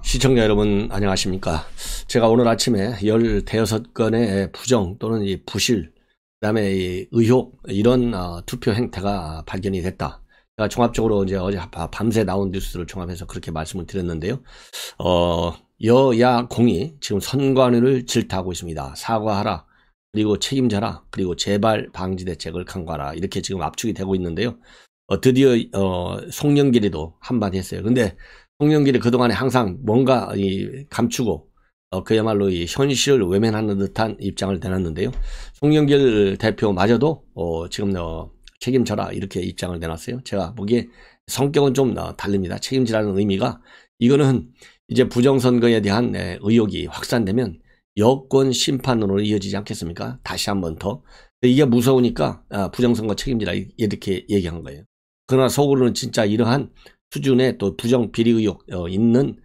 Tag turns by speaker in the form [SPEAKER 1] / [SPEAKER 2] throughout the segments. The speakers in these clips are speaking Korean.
[SPEAKER 1] 시청자 여러분 안녕하십니까. 제가 오늘 아침에 15건의 부정 또는 이 부실, 그 다음에 이 의혹, 이런 투표 행태가 발견이 됐다. 제가 종합적으로 이제 어제 밤새 나온 뉴스를 종합해서 그렇게 말씀을 드렸는데요. 여야 공이 지금 선관위를 질타하고 있습니다. 사과하라, 그리고 책임져라, 그리고 재발 방지 대책을 강구하라, 이렇게 지금 압축이 되고 있는데요. 드디어 송영길이도 한마디 했어요. 근데 송영길이 그동안에 항상 뭔가 감추고 그야말로 이 현실을 외면하는 듯한 입장을 내놨는데요. 송영길 대표마저도 지금 책임져라, 이렇게 입장을 내놨어요. 제가 보기에 성격은 좀 다릅니다. 책임지라는 의미가, 이거는 이제 부정선거에 대한 의혹이 확산되면 여권 심판론으로 이어지지 않겠습니까? 다시 한 번 더. 이게 무서우니까 부정선거 책임지라, 이렇게 얘기한 거예요. 그러나 속으로는 진짜 이러한 수준의 또 부정 비리 의혹 있는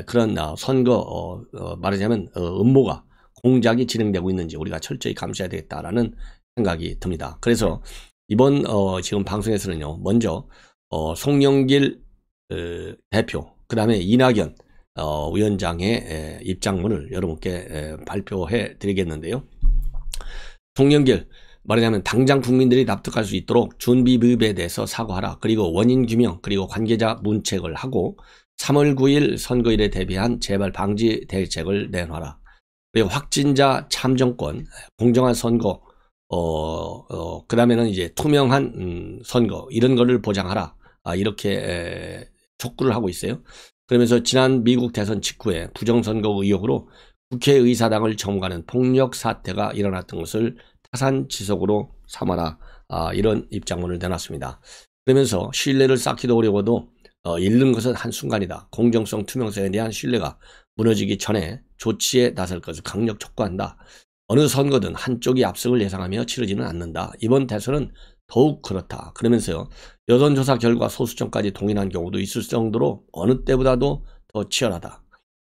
[SPEAKER 1] 그런 선거 말하자면 음모가, 공작이 진행되고 있는지 우리가 철저히 감시해야 되겠다라는 생각이 듭니다. 그래서 이번 지금 방송에서는요, 먼저 송영길 대표, 그 다음에 이낙연 위원장의 입장문을 여러분께 발표해 드리겠는데요. 송영길, 말하자면 당장 국민들이 납득할 수 있도록 준비 미흡에 대해서 사과하라, 그리고 원인 규명, 그리고 관계자 문책을 하고 3월 9일 선거일에 대비한 재발 방지 대책을 내놔라, 그리고 확진자 참정권, 공정한 선거, 그 다음에는 이제 투명한 선거, 이런 거를 보장하라, 이렇게 촉구를 하고 있어요. 그러면서 지난 미국 대선 직후에 부정선거 의혹으로 국회의사당을 점거하는 폭력 사태가 일어났던 것을 타산지석으로 삼아라, 이런 입장문을 내놨습니다. 그러면서 신뢰를 쌓기도 어려워도 잃는 것은 한순간이다. 공정성, 투명성에 대한 신뢰가 무너지기 전에 조치에 나설 것을 강력 촉구한다. 어느 선거든 한쪽이 압승을 예상하며 치러지는 않는다. 이번 대선은 더욱 그렇다. 그러면서요, 여론조사 결과 소수점까지 동일한 경우도 있을 정도로 어느 때보다도 더 치열하다.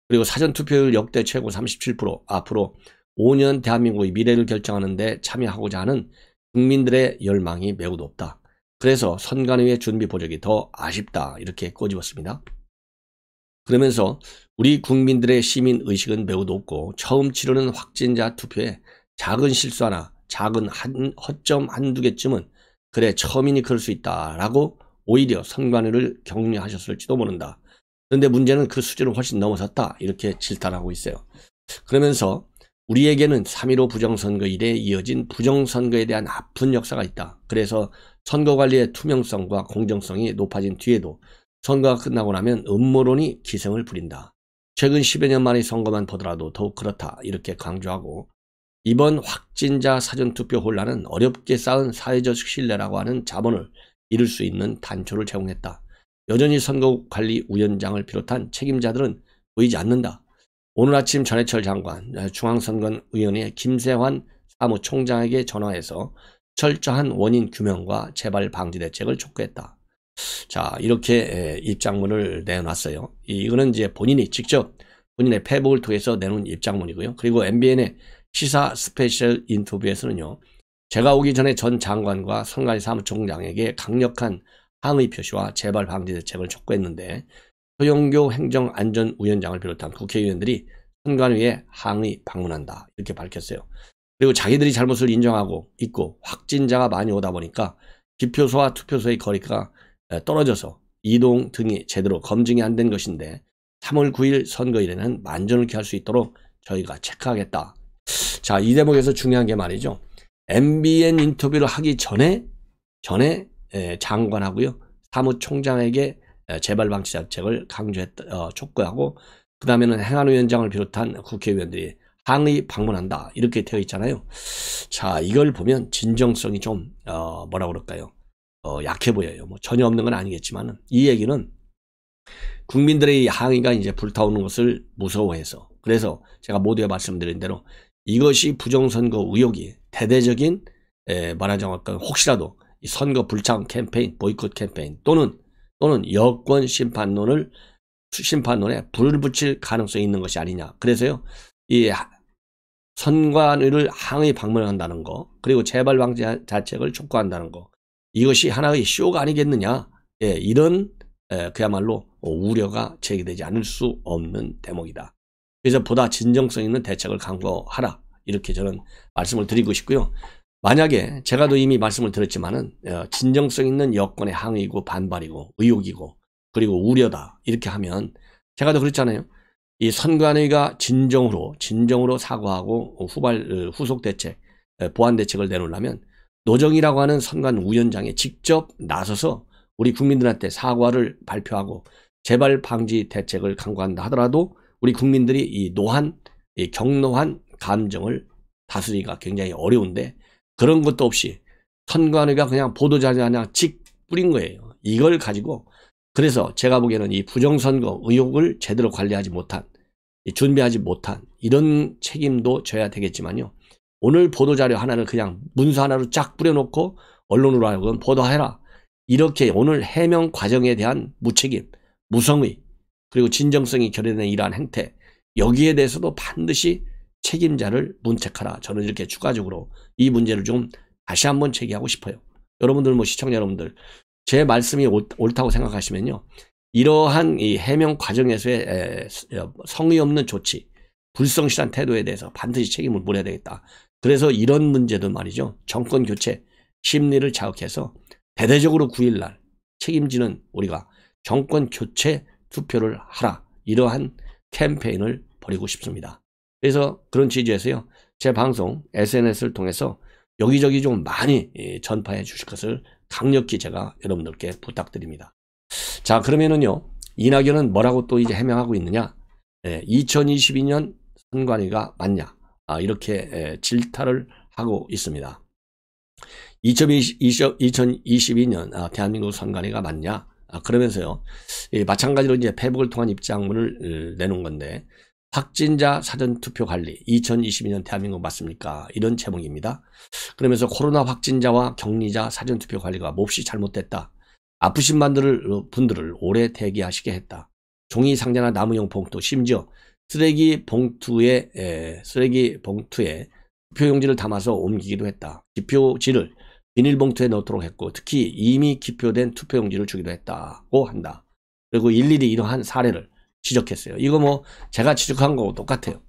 [SPEAKER 1] 그리고 사전투표율 역대 최고 37%, 앞으로 5년 대한민국의 미래를 결정하는 데 참여하고자 하는 국민들의 열망이 매우 높다. 그래서 선관위의 준비 부족이 더 아쉽다, 이렇게 꼬집었습니다. 그러면서 우리 국민들의 시민의식은 매우 높고 처음 치르는 확진자 투표에 작은 실수 하나, 작은 허점 한두 개쯤은 그래 처음이니 그럴 수 있다라고 오히려 선관위를 격려하셨을지도 모른다. 그런데 문제는 그 수준을 훨씬 넘어섰다, 이렇게 질타하고 있어요. 그러면서 우리에게는 3.15 부정선거 이래 이어진 부정선거에 대한 아픈 역사가 있다. 그래서 선거관리의 투명성과 공정성이 높아진 뒤에도 선거가 끝나고 나면 음모론이 기승을 부린다. 최근 10여 년 만의 선거만 보더라도 더욱 그렇다, 이렇게 강조하고, 이번 확진자 사전투표 혼란은 어렵게 쌓은 사회적 신뢰라고 하는 자본을 잃을 수 있는 단초를 제공했다. 여전히 선거관리위원장을 비롯한 책임자들은 보이지 않는다. 오늘 아침 전해철 장관, 중앙선거위원회 김세환 사무총장에게 전화해서 철저한 원인 규명과 재발 방지 대책을 촉구했다. 자, 이렇게 입장문을 내놨어요. 이거는 이제 본인이 직접 본인의 페이북을 통해서 내놓은 입장문이고요. 그리고 MBN의 시사 스페셜 인터뷰에서는요, 제가 오기 전에 전 장관과 선관위 사무총장에게 강력한 항의 표시와 재발 방지 대책을 촉구했는데 서영교 행정안전위원장을 비롯한 국회의원들이 선관위에 항의 방문한다, 이렇게 밝혔어요. 그리고 자기들이 잘못을 인정하고 있고 확진자가 많이 오다 보니까 기표소와 투표소의 거리가 떨어져서 이동 등이 제대로 검증이 안 된 것인데 3월 9일 선거일에는 만전을 할 수 있도록 저희가 체크하겠다. 자, 이 대목에서 중요한 게 말이죠, MBN 인터뷰를 하기 전에 장관하고요, 사무총장에게 재발 방지 대책을 촉구하고, 그 다음에는 행안위원장을 비롯한 국회의원들이 항의 방문한다, 이렇게 되어 있잖아요. 자, 이걸 보면 진정성이 좀 뭐라 그럴까요, 약해 보여요. 뭐 전혀 없는 건 아니겠지만, 이 얘기는 국민들의 항의가 이제 불타오르는 것을 무서워해서, 그래서 제가 모두에 말씀드린 대로 이것이 부정선거 의혹이 대대적인 말하자면 혹시라도 이 선거 불참 캠페인, 보이콧 캠페인 또는 여권 심판론에 불을 붙일 가능성이 있는 것이 아니냐. 그래서요, 이 선관위를 항의 방문한다는 거, 그리고 재발 방지 대책을 촉구한다는 거, 이것이 하나의 쇼가 아니겠느냐. 이런 그야말로 우려가 제기되지 않을 수 없는 대목이다. 그래서 보다 진정성 있는 대책을 강구하라, 이렇게 저는 말씀을 드리고 싶고요. 만약에 제가도 이미 말씀을 드렸지만은 진정성 있는 여권의 항의고 반발이고 의혹이고 그리고 우려다, 이렇게 하면 제가도 그랬잖아요. 이 선관위가 진정으로 사과하고 후속 대책, 보완 대책을 내놓으려면 노정이라고 하는 선관 위원장이 직접 나서서 우리 국민들한테 사과를 발표하고 재발 방지 대책을 강구한다 하더라도 우리 국민들이 이 격노한 감정을 다스리기가 굉장히 어려운데, 그런 것도 없이 선관위가 그냥 보도자료 하나 직 뿌린 거예요. 이걸 가지고, 그래서 제가 보기에는 이 부정선거 의혹을 제대로 관리하지 못한, 준비하지 못한 이런 책임도 져야 되겠지만요. 오늘 보도자료 하나를 그냥 문서 하나로 쫙 뿌려놓고 언론으로 하여금 보도해라, 이렇게 오늘 해명 과정에 대한 무책임, 무성의, 그리고 진정성이 결여된 이러한 행태, 여기에 대해서도 반드시 책임자를 문책하라. 저는 이렇게 추가적으로 이 문제를 좀 다시 한번 제기하고 싶어요. 여러분들, 시청자 여러분들, 제 말씀이 옳다고 생각하시면요, 이러한 이 해명 과정에서의 성의 없는 조치, 불성실한 태도에 대해서 반드시 책임을 물어야 되겠다. 그래서 이런 문제도 말이죠, 정권 교체 심리를 자극해서 대대적으로 9일날 책임지는 우리가 정권 교체 투표를 하라, 이러한 캠페인을 벌이고 싶습니다. 그래서 그런 취지에서요, 제 방송 SNS를 통해서 여기저기 좀 많이 전파해 주실 것을 강력히 제가 여러분들께 부탁드립니다. 자, 그러면은요, 이낙연은 뭐라고 또 이제 해명하고 있느냐? 2022년 선관위가 맞냐? 이렇게 질타를 하고 있습니다. 2022년 대한민국 선관위가 맞냐? 그러면서요, 마찬가지로 이제 페북을 통한 입장문을 내놓은 건데, 확진자 사전투표 관리 2022년 대한민국 맞습니까? 이런 제목입니다. 그러면서 코로나 확진자와 격리자 사전투표 관리가 몹시 잘못됐다. 아프신 분들을 오래 대기하시게 했다. 종이 상자나 나무용 봉투, 심지어 쓰레기 봉투에 투표용지를 담아서 옮기기도 했다. 기표지를 비닐봉투에 넣도록 했고, 특히 이미 기표된 투표용지를 주기도 했다고 한다. 그리고 일일이 이러한 사례를 지적했어요. 이거 제가 지적한 거하고 똑같아요.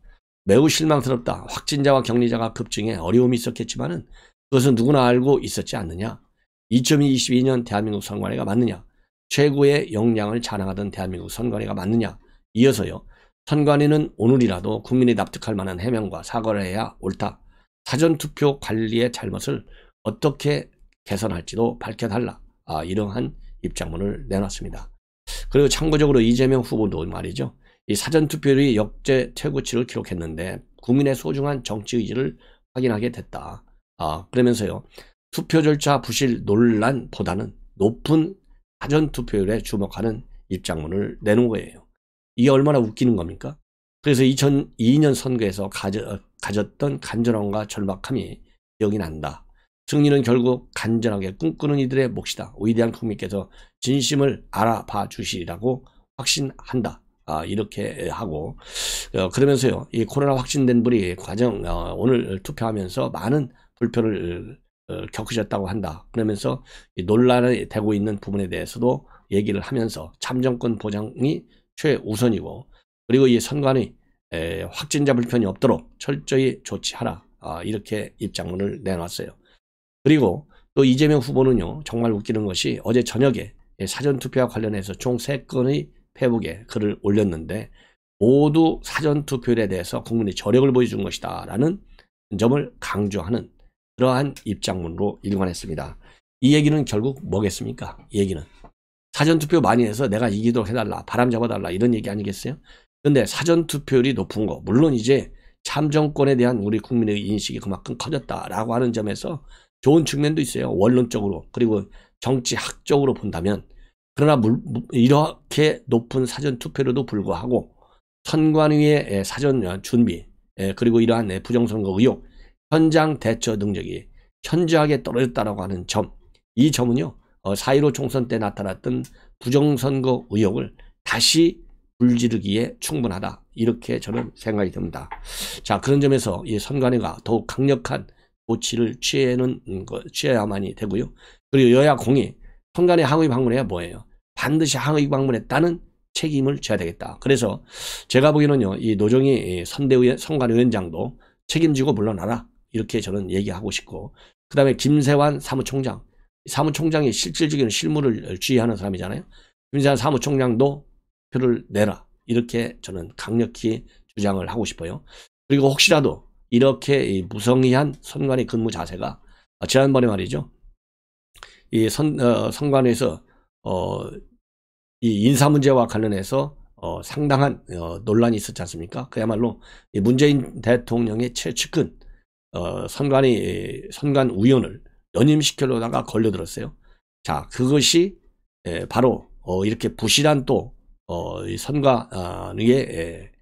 [SPEAKER 1] 매우 실망스럽다. 확진자와 격리자가 급증해 어려움이 있었겠지만은 그것은 누구나 알고 있었지 않느냐. 2022년 대한민국 선관위가 맞느냐. 최고의 역량을 자랑하던 대한민국 선관위가 맞느냐. 이어서요, 선관위는 오늘이라도 국민이 납득할 만한 해명과 사과를 해야 옳다. 사전투표 관리의 잘못을 어떻게 개선할지도 밝혀달라. 이러한 입장문을 내놨습니다. 그리고 참고적으로 이재명 후보도 말이죠, 이 사전투표율이 역대 최고치를 기록했는데 국민의 소중한 정치 의지를 확인하게 됐다. 그러면서요, 투표 절차 부실 논란보다는 높은 사전투표율에 주목하는 입장문을 내놓은 거예요. 이게 얼마나 웃기는 겁니까? 그래서 2002년 선거에서 가졌던 간절함과 절박함이 기억이 난다. 승리는 결국 간절하게 꿈꾸는 이들의 몫이다. 위대한 국민께서 진심을 알아봐 주시리라고 확신한다. 이렇게 하고, 그러면서요, 이 코로나 확진된 분이 오늘 투표하면서 많은 불편을 겪으셨다고 한다. 그러면서 이 논란이 되고 있는 부분에 대해서도 얘기를 하면서 참정권 보장이 최우선이고, 그리고 이 선관위 확진자 불편이 없도록 철저히 조치하라. 이렇게 입장문을 내놨어요. 그리고 또 이재명 후보는요, 정말 웃기는 것이 어제 저녁에 사전투표와 관련해서 총 3건의 페북에 글을 올렸는데, 모두 사전투표에 대해서 국민이 저력을 보여준 것이다 라는 점을 강조하는 그러한 입장문으로 일관했습니다. 이 얘기는 결국 뭐겠습니까? 이 얘기는 사전투표 많이 해서 내가 이기도록 해달라, 바람 잡아달라, 이런 얘기 아니겠어요? 근데 사전투표율이 높은 거, 물론 이제 참정권에 대한 우리 국민의 인식이 그만큼 커졌다라고 하는 점에서 좋은 측면도 있어요. 원론적으로, 그리고 정치학적으로 본다면. 그러나 이렇게 높은 사전투표로도 불구하고 선관위의 사전 준비, 그리고 이러한 부정선거 의혹, 현장 대처 능력이 현저하게 떨어졌다고 하는 점, 이 점은요, 4.15 총선 때 나타났던 부정선거 의혹을 다시 불지르기에 충분하다. 이렇게 저는 생각이 듭니다. 자, 그런 점에서 이 선관위가 더욱 강력한 조치를 취해야만이 되고요. 그리고 여야 공이 선관위 항의 방문해야 뭐예요? 반드시 항의 방문했다는 책임을 져야 되겠다. 그래서 제가 보기에는요, 이 노정희 선관위원장도 책임지고 물러나라. 이렇게 저는 얘기하고 싶고, 그 다음에 김세환 사무총장이 실질적인 실무를 지휘하는 사람이잖아요. 김세환 사무총장도 표를 내라. 이렇게 저는 강력히 주장을 하고 싶어요. 그리고 혹시라도 이렇게 무성의한 선관위 근무 자세가 지난번에 말이죠. 이 선관위에서 이 인사 문제와 관련해서 상당한 논란이 있었지 않습니까? 그야말로 문재인 대통령의 최측근 선관위원을 연임시키려다가 걸려들었어요. 자, 그것이 바로 이렇게 부실한 또 선관위의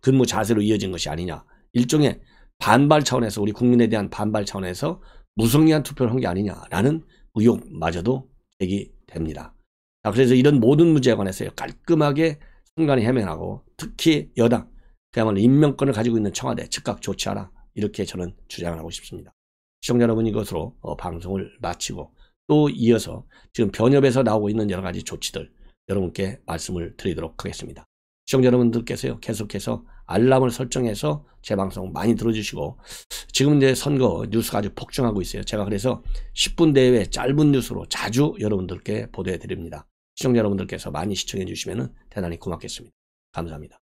[SPEAKER 1] 근무 자세로 이어진 것이 아니냐. 일종의 반발 차원에서, 우리 국민에 대한 반발 차원에서 무성의한 투표를 한 게 아니냐라는 의혹마저도 제기됩니다. 자, 그래서 이런 모든 문제에 관해서 깔끔하게 선관위 해명하고, 특히 여당, 그야말로 임명권을 가지고 있는 청와대 즉각 조치하라. 이렇게 저는 주장을 하고 싶습니다. 시청자 여러분, 이것으로 방송을 마치고 또 이어서 지금 변협에서 나오고 있는 여러 가지 조치들 여러분께 말씀을 드리도록 하겠습니다. 시청자 여러분들께서요, 계속해서 알람을 설정해서 제 방송 많이 들어주시고, 지금 이제 선거 뉴스가 아주 폭증하고 있어요. 제가 그래서 10분 내외 짧은 뉴스로 자주 여러분들께 보도해 드립니다. 시청자 여러분들께서 많이 시청해 주시면 대단히 고맙겠습니다. 감사합니다.